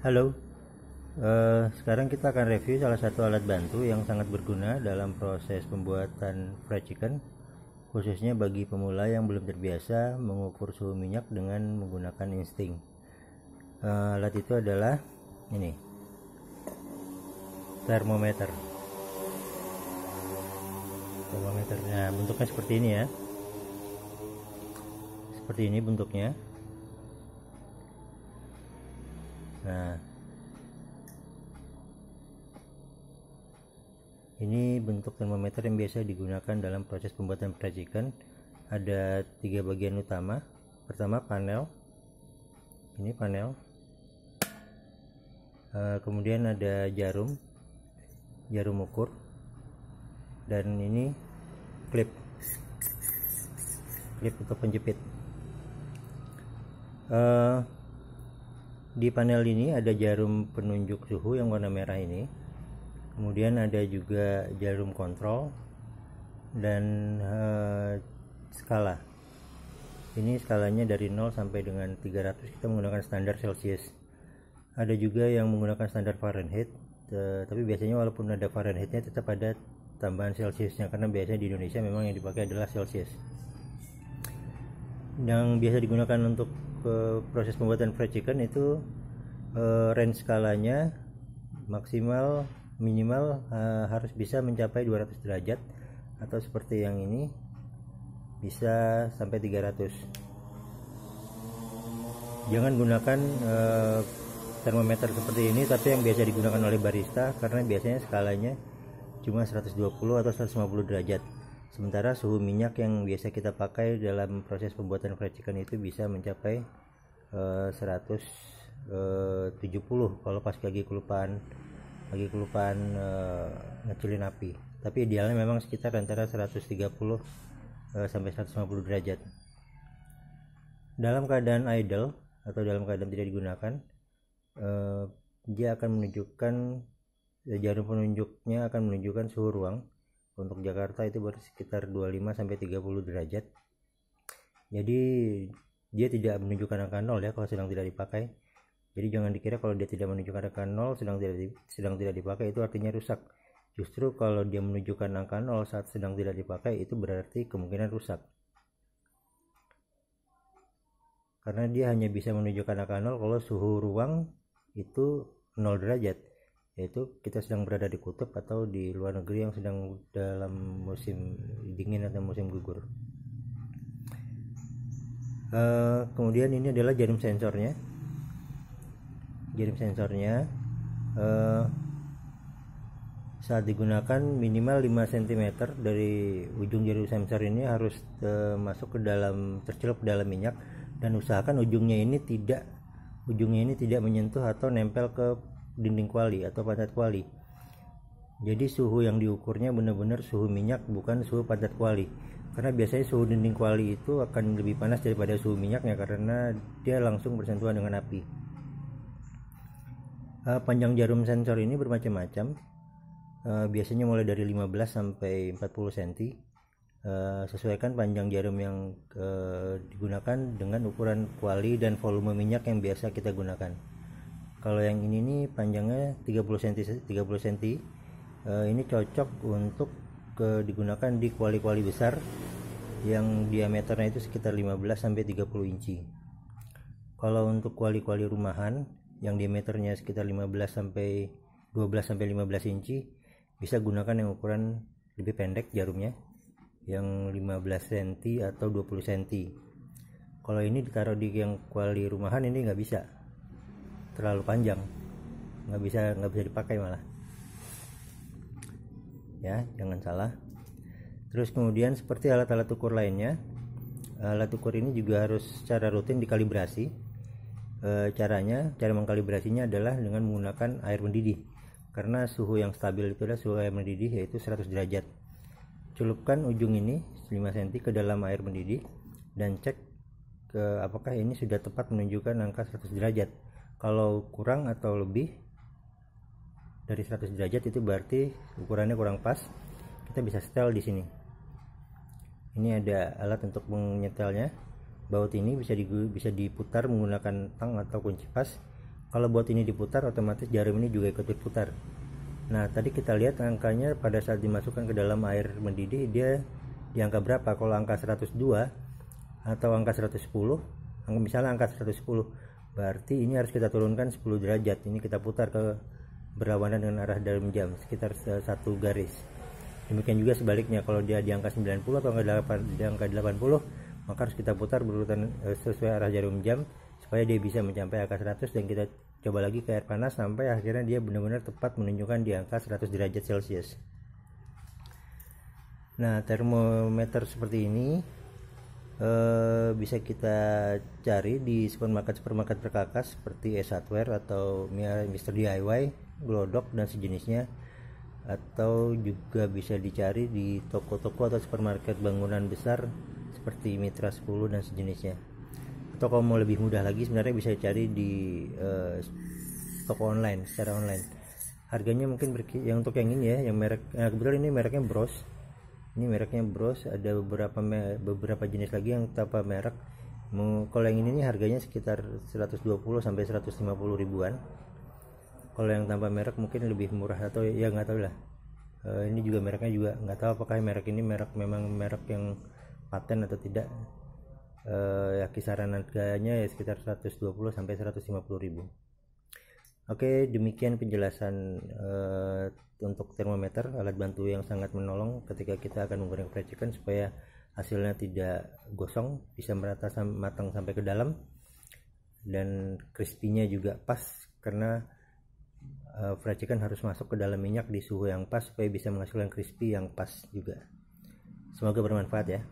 Halo, sekarang kita akan review salah satu alat bantu yang sangat berguna dalam proses pembuatan fried chicken, khususnya bagi pemula yang belum terbiasa mengukur suhu minyak dengan menggunakan insting. Alat itu adalah ini, termometer. Termometernya bentuknya seperti ini ya, seperti ini bentuknya. Nah, ini bentuk termometer yang biasa digunakan dalam proses pembuatan fried chicken. Ada 3 bagian utama. Pertama panel, ini panel. Kemudian ada jarum ukur, dan ini klip untuk penjepit. Di panel ini ada jarum penunjuk suhu yang warna merah ini, kemudian ada juga jarum kontrol dan skala. Ini skalanya dari 0 sampai dengan 300, kita menggunakan standar Celsius. Ada juga yang menggunakan standar Fahrenheit, tapi biasanya walaupun ada Fahrenheitnya tetap ada tambahan Celsiusnya, karena biasanya di Indonesia memang yang dipakai adalah Celsius. Yang biasa digunakan untuk proses pembuatan fried chicken itu range skalanya maksimal minimal harus bisa mencapai 200 derajat, atau seperti yang ini bisa sampai 300. Jangan gunakan termometer seperti ini, tapi yang biasa digunakan oleh barista, karena biasanya skalanya cuma 120 atau 150 derajat. Sementara suhu minyak yang biasa kita pakai dalam proses pembuatan fried chicken itu bisa mencapai 170 kalau pas lagi kelupaan ngecilin api. Tapi idealnya memang sekitar antara 130 sampai 150 derajat. Dalam keadaan idle atau dalam keadaan tidak digunakan, dia akan menunjukkan, jarum penunjuknya akan menunjukkan suhu ruang. Untuk Jakarta itu sekitar 25 sampai 30 derajat. Jadi dia tidak menunjukkan angka 0 ya kalau sedang tidak dipakai. Jadi jangan dikira kalau dia tidak menunjukkan angka 0 sedang tidak dipakai itu artinya rusak. Justru kalau dia menunjukkan angka 0 saat sedang tidak dipakai, itu berarti kemungkinan rusak. Karena dia hanya bisa menunjukkan angka 0 kalau suhu ruang itu 0 derajat. Yaitu kita sedang berada di kutub atau di luar negeri yang sedang dalam musim dingin atau musim gugur. Kemudian ini adalah jarum sensornya. Saat digunakan minimal 5 cm dari ujung jarum sensor ini harus masuk ke dalam, tercelup ke dalam minyak, dan usahakan ujungnya ini tidak menyentuh atau nempel ke dinding kuali atau pantat kuali. Jadi suhu yang diukurnya benar-benar suhu minyak, bukan suhu pantat kuali, karena biasanya suhu dinding kuali itu akan lebih panas daripada suhu minyaknya karena dia langsung bersentuhan dengan api. Panjang jarum sensor ini bermacam-macam, biasanya mulai dari 15 sampai 40 cm. Sesuaikan panjang jarum yang digunakan dengan ukuran kuali dan volume minyak yang biasa kita gunakan. Kalau yang ini nih panjangnya 30 cm. Ini cocok untuk digunakan di kuali-kuali besar yang diameternya itu sekitar 15 sampai 30 inci. Kalau untuk kuali-kuali rumahan yang diameternya sekitar 12 sampai 15 inci, bisa gunakan yang ukuran lebih pendek jarumnya, yang 15 cm atau 20 cm. Kalau ini ditaruh di yang kuali rumahan ini nggak bisa, terlalu panjang, nggak bisa dipakai malah ya, jangan salah. Terus kemudian seperti alat-alat ukur lainnya, alat ukur ini juga harus secara rutin dikalibrasi. Cara mengkalibrasinya adalah dengan menggunakan air mendidih, karena suhu yang stabil itu adalah suhu air mendidih, yaitu 100 derajat. Celupkan ujung ini 5 cm ke dalam air mendidih dan cek apakah ini sudah tepat menunjukkan angka 100 derajat. Kalau kurang atau lebih dari 100 derajat itu berarti ukurannya kurang pas. Kita bisa setel di sini. Ini ada alat untuk menyetelnya. Baut ini bisa diputar menggunakan tang atau kunci pas. kalau buat ini diputar, otomatis jarum ini juga ikut diputar. Nah, tadi kita lihat angkanya pada saat dimasukkan ke dalam air mendidih dia di angka berapa. Kalau angka 102 atau angka 110, misalnya angka 110, berarti ini harus kita turunkan 10 derajat. Ini kita putar ke berlawanan dengan arah jarum jam sekitar 1 garis. Demikian juga sebaliknya, kalau dia di angka 90 atau di angka 80, maka harus kita putar berurutan sesuai arah jarum jam supaya dia bisa mencapai angka 100, dan kita coba lagi ke air panas sampai akhirnya dia benar-benar tepat menunjukkan di angka 100 derajat Celcius. Nah, termometer seperti ini bisa kita cari di supermarket perkakas seperti Ace Hardware atau Mr. DIY, Glodok dan sejenisnya, atau juga bisa dicari di toko-toko atau supermarket bangunan besar seperti Mitra 10 dan sejenisnya. Atau kalau mau lebih mudah lagi, sebenarnya bisa cari di toko online, secara online. Harganya mungkin yang untuk yang ini ya, yang merek, kebetulan ini mereknya Bros. Ini mereknya Bros. Ada beberapa jenis lagi yang tanpa merek. Kalau yang ini nih harganya sekitar 120 sampai 150 ribuan. Kalau yang tanpa merek mungkin lebih murah, atau ya nggak tahu lah. Ini juga mereknya juga nggak tahu apakah merek ini memang merek yang paten atau tidak. Ya kisaran harganya ya sekitar 120 sampai 150 ribu. Oke, demikian penjelasan untuk termometer, alat bantu yang sangat menolong ketika kita akan menggoreng fried chicken supaya hasilnya tidak gosong, bisa merata matang sampai ke dalam, dan crispy-nya juga pas, karena fried chicken harus masuk ke dalam minyak di suhu yang pas supaya bisa menghasilkan crispy yang pas juga. Semoga bermanfaat ya.